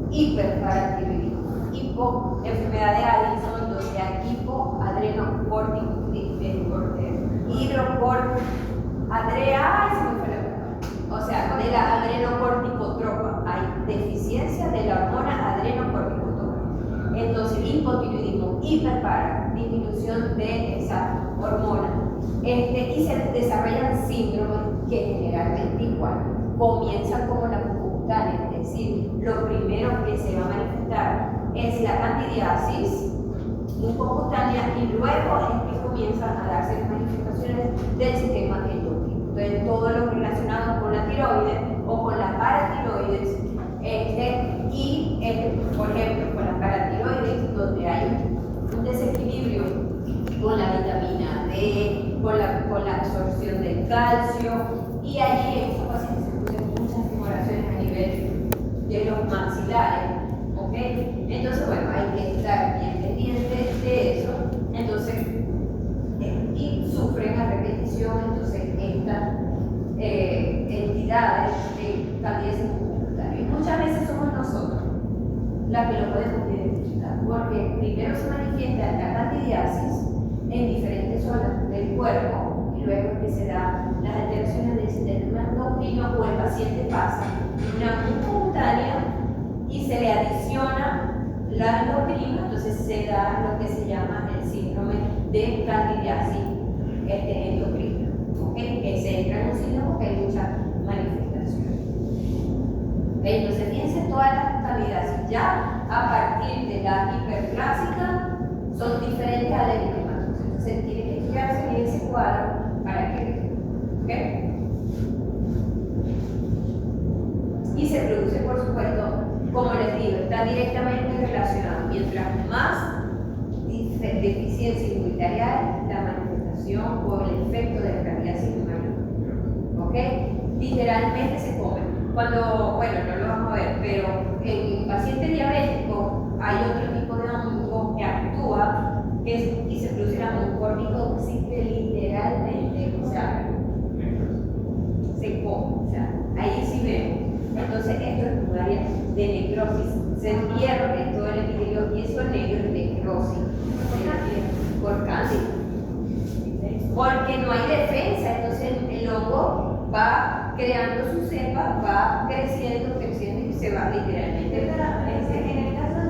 hiperparatiroidismo, enfermedad de Addison, donde hay de la adrenocorticotropa, hay deficiencia de la hormona adrenocorticotropa. Entonces, hipotiroidismo, hiperpara, disminución de esa hormona. Y se desarrollan síndromes que generalmente igual comienzan como la mucocutánea, es decir, lo primero que se va a manifestar es la candidiasis mucocutánea y luego es que comienzan a darse las manifestaciones del sistema endocrino. Entonces, todo lo relacionado con la tiroides o con la paratiroides, por ejemplo, con la paratiroides, donde hay un desequilibrio con la vitamina D, con la absorción del calcio, y allí en estos pacientes se producen muchas tumoraciones a nivel de los maxilares, ¿ok? Entonces, bueno, hay que estar bien pendientes de eso. Entonces, y sufren a repetición, entonces, estas entidades de candidiasis mucocutánea. Y muchas veces somos nosotros las que lo podemos identificar, porque primero se manifiesta la candidiasis en diferentes zonas del cuerpo y luego es que se dan las alteraciones del sistema endocrino o el paciente pasa una mucocutánea y se le adiciona la endocrina, entonces se da lo que se llama el síndrome de candidiasis endocrina, ¿okay? Que se entra en un síndrome porque hay muchas manifestaciones. Entonces, fíjense todas las candidiasis ya a partir de la hiperclásica son diferentes a la eritematosa. Entonces, tiene que estudiarse en ese cuadro para que vean. ¿Okay? Y se produce, por supuesto, como les digo, está directamente relacionado. Mientras más deficiencia inmunitaria hay, la manifestación o el efecto de la candidiasis es mayor. ¿Ok? Literalmente se come. Cuando, bueno, no lo vamos a ver, pero en pacientes diabéticos hay otro tipo de hongo que actúa y se produce la mucormicosis literalmente, o sea, se come, o sea, ahí sí vemos. Entonces, esto es un área de necrosis, se pierde todo el epitelio y eso negro es necrosis, por cáncer, porque no hay defensa, entonces el hongo va creando su cepa, va creciendo y se va literalmente. En el caso de la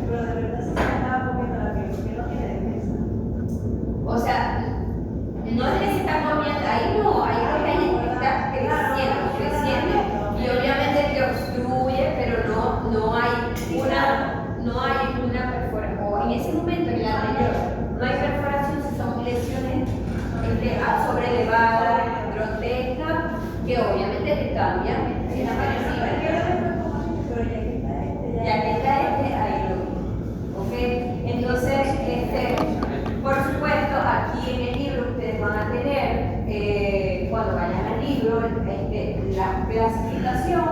pero de verdad se estaba comiendo la piel, porque no tiene defensa. O sea, no es que se está comiendo, ahí no, ahí lo que hay es que está creciendo y obviamente te obstruye, pero no hay una perforación, o en ese momento en la anterior no hay perforación, son lesiones sobrelevadas, grotescas, que obviamente te cambian si es agresiva. Ya que está ahí lo mismo. ¿Ok? Entonces, por supuesto, aquí en el libro ustedes van a tener, cuando vayan al libro, la clasificación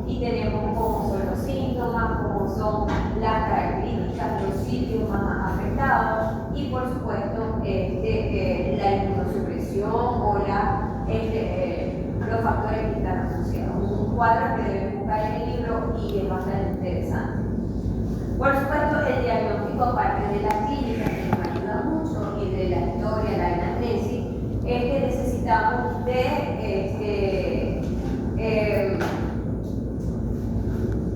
y tenemos cómo son los síntomas, cómo son las características, los sitios más afectados y, por supuesto, la inmunosupresión o los factores que están asociados. cuadros que deben buscar en el libro y es bastante interesante. Por supuesto, el diagnóstico, aparte de la clínica, que nos ayuda mucho, y de la historia, la anamnesis, es que necesitamos de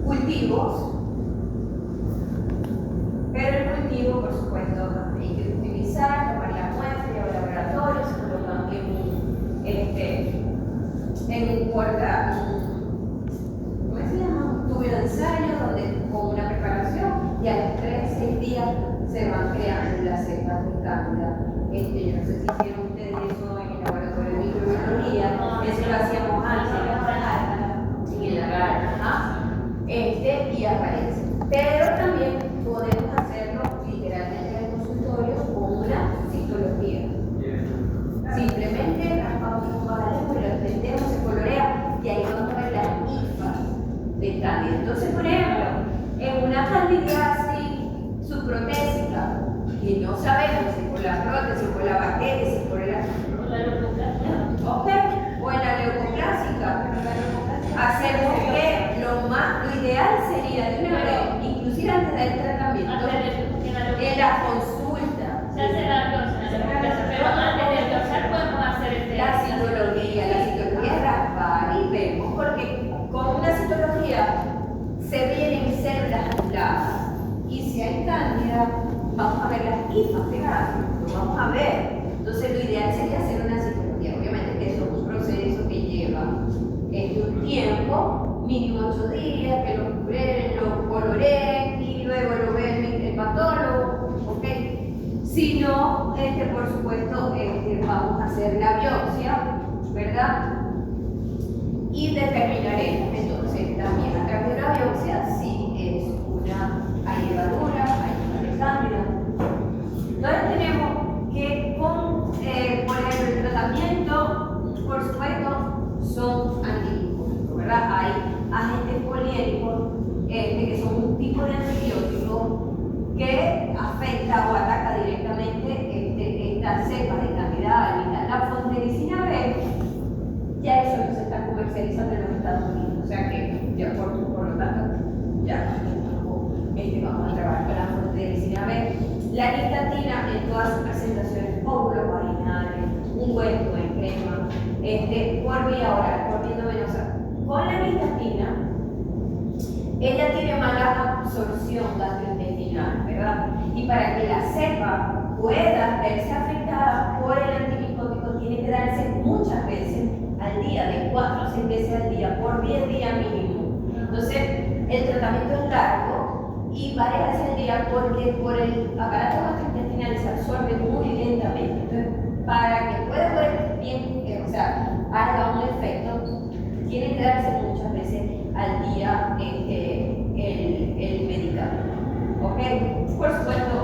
cultivos, pero el cultivo, por supuesto, hay que utilizar, tomar la muestra, llevar al laboratorio, se colocan en un porta, ¿cómo se llama? Un tubo de ensayo donde con una preparación y a los 3-6 días se van creando las cepas de cándida. Yo no sé si hicieron ustedes eso en el laboratorio de microbiología, eso lo hacíamos antes en el lagar, y aparece. Pero también podemos hacerlo literalmente en el consultorio con una citología. Simplemente raspamos un balón, lo tendemos, se colorea y ahí vamos a ver las hifas de cándida. Entonces, por ejemplo, en una candidiasis subprotésica, que no sabemos si por la prótesis, por la bacteria, si por la o en la leucoplásica, hacemos que lo ideal sería de una vez, inclusive antes del tratamiento, en la consulta. Se hace la biopsia, pero antes de biopsiar podemos hacer La citología es raspar y vemos, porque con una citología se vienen células aisladas y si hay cándida, vamos a ver las hifas de cándida, lo vamos a ver. Entonces lo ideal sería hacer una citología. Obviamente que eso es un proceso que lleva un tiempo, mínimo 8 días, que lo coloreen y luego lo ve el patólogo, ¿ok? Si no, por supuesto, vamos a hacer la biopsia, ¿verdad? Y determinaremos entonces también a través de la biopsia si hay levadura, hay una cándida. Entonces tenemos que por ejemplo, el tratamiento, por supuesto, son antibióticos, ¿verdad? Hay agentes poliéricos que son un tipo de antibiótico que afecta o ataca directamente esta cepa de candida albicans. La fosfericina B, ya eso no se está comercializando en los Estados Unidos, o sea que ya por lo tanto ya vamos a trabajar con la fosfericina B. La nistatina en todas sus presentaciones óvulo-vaginales, ungüento en crema, por vía oral, por vía endovenosa. Con la nistatina, ella tiene mala absorción gastrointestinal, ¿verdad? Y para que la cepa pueda verse afectada por el antimicótico, tiene que darse muchas veces al día, de 4 a 6 veces al día, por 10 días mínimo. Entonces, el tratamiento es largo y varias veces al día porque por el aparato gastrointestinal se absorbe muy lentamente. Entonces, para que pueda ver bien, haga un efecto, tiene que darse muchas veces al día el medicamento. ¿Ok? Por supuesto,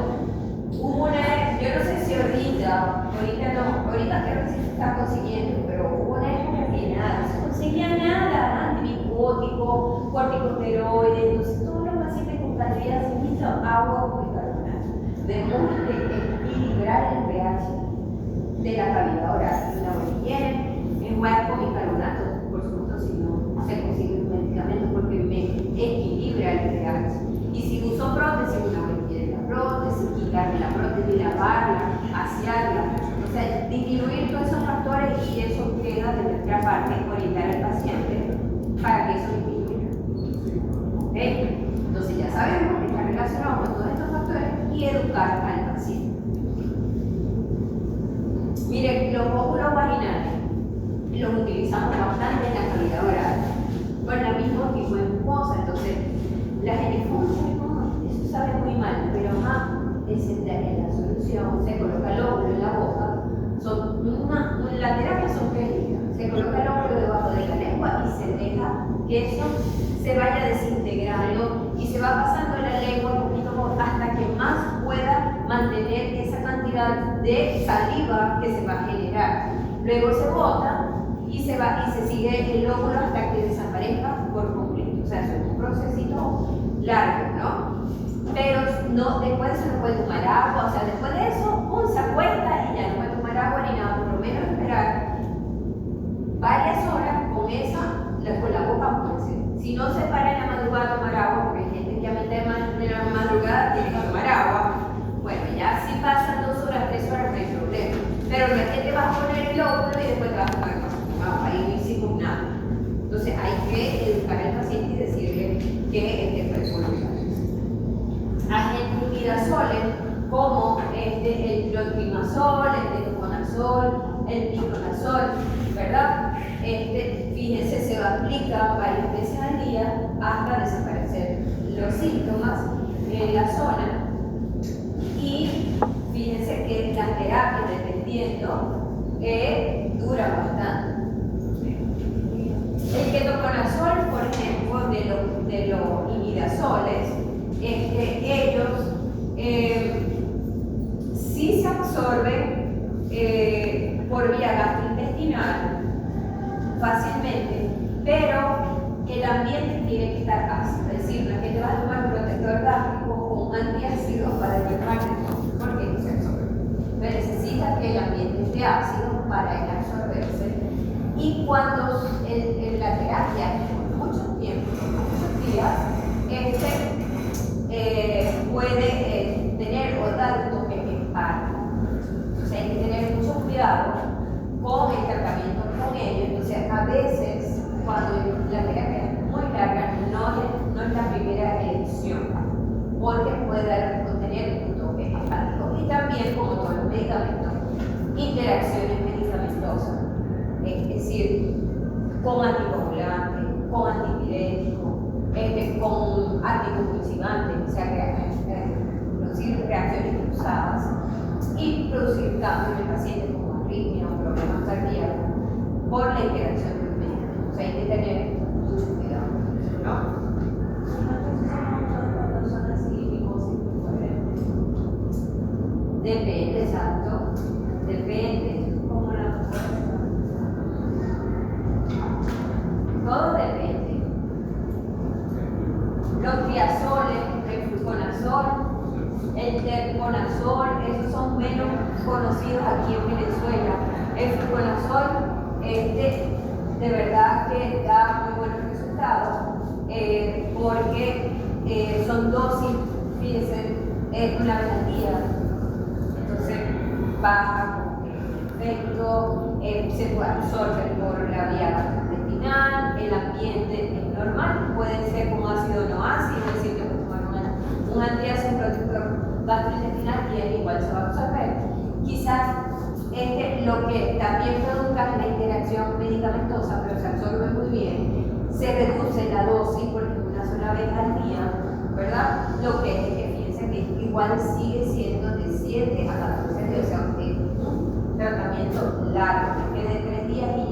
hubo yo no sé si ahorita creo que sí se está consiguiendo, pero hubo una época que nada, no se conseguía nada, antimicótico, corticosteroides, entonces todos los pacientes con candida se necesitan agua o bicarbonato. Debemos equilibrar el pH de la cavidad oral, una buena higiene, enjuagar con bicarbonato, por supuesto, si no se consigue un medicamento porque me equilibra el pH. Y si uso prótesis, una buena higiene de la prótesis, quitarme la prótesis, lavarla, asearla, o sea, disminuir todos esos factores y eso queda de nuestra parte, orientar al paciente para que eso disminuya. ¿Ok? Entonces ya sabemos que está relacionado con todos estos factores y educar al paciente. Miren, los óvulos vaginales los utilizamos bastante en la cavidad oral, con el mismo tipo de mucosa. Entonces, la gente, eso sabe muy mal, pero en la solución se coloca el óvulo en la boca. La terapia son técnicas. Se coloca el óvulo debajo de la lengua y se deja que eso se vaya desintegrando y se va pasando en la lengua un poquito hasta que más pueda mantener esa cantidad de saliva que se va a generar. Luego se bota y se sigue el óvulo hasta que desaparezca por completo. O sea, eso es un procesito largo, ¿no? Pero después de eso no puede tomar agua, o sea, después de eso, se acuesta y ya no puede tomar agua ni nada, por lo menos esperar varias horas con la boca clotrimazol, el ketoconazol, el micronazol, ¿verdad? Fíjense, se va a aplicar varias veces al día hasta desaparecer los síntomas en la zona. Y fíjense que las terapias, dependiendo, duran bastante. El ketoconazol, por ejemplo, de los imidazoles, ellos sí se absorben por vía gastrointestinal fácilmente, pero el ambiente tiene que estar ácido, es decir, no es que te vas a tomar un protector gástrico o un antiácido para llevarte, porque no se absorbe. Pero necesita que el ambiente esté ácido para el absorberse. Y cuando la terapia por mucho tiempo, por muchos días, puede tener o dar un toque hepático. Entonces hay que tener mucho cuidado con el tratamiento con ello. Entonces a veces cuando la terapia es muy larga no es la primera elección, porque puede contener un toque hepático. Y también, como todos los medicamentos, interacciones medicamentosas. Es decir, con anticoagulantes, con antipiréticos, con anticonvulsivantes, o sea, producir reacciones cruzadas y producir cambios en el paciente como arritmia o problemas cardíacos por la interacción de los medicamentos. O sea, hay que tener mucho cuidado, ¿no? Depende, exacto. Depende. Todo depende. Los triazoles, el fluconazol, el terconazol, esos son menos conocidos aquí en Venezuela. El fluconazol, de verdad que da muy buenos resultados porque son dosis, fíjense, una vez al día. Entonces baja con efecto, se puede absorber por la vía gastrointestinal, el ambiente es normal, puede ser con ácido o no ácido, es decir, que puede tomar un antiácido protector gastrointestinal y él igual se va a absorber. Quizás lo que también produzca la interacción medicamentosa, pero se absorbe muy bien, se reduce la dosis porque una sola vez al día, ¿verdad? Lo que fíjense que igual sigue siendo de 7 a 14 días, o sea, un tratamiento largo, que de 3 días y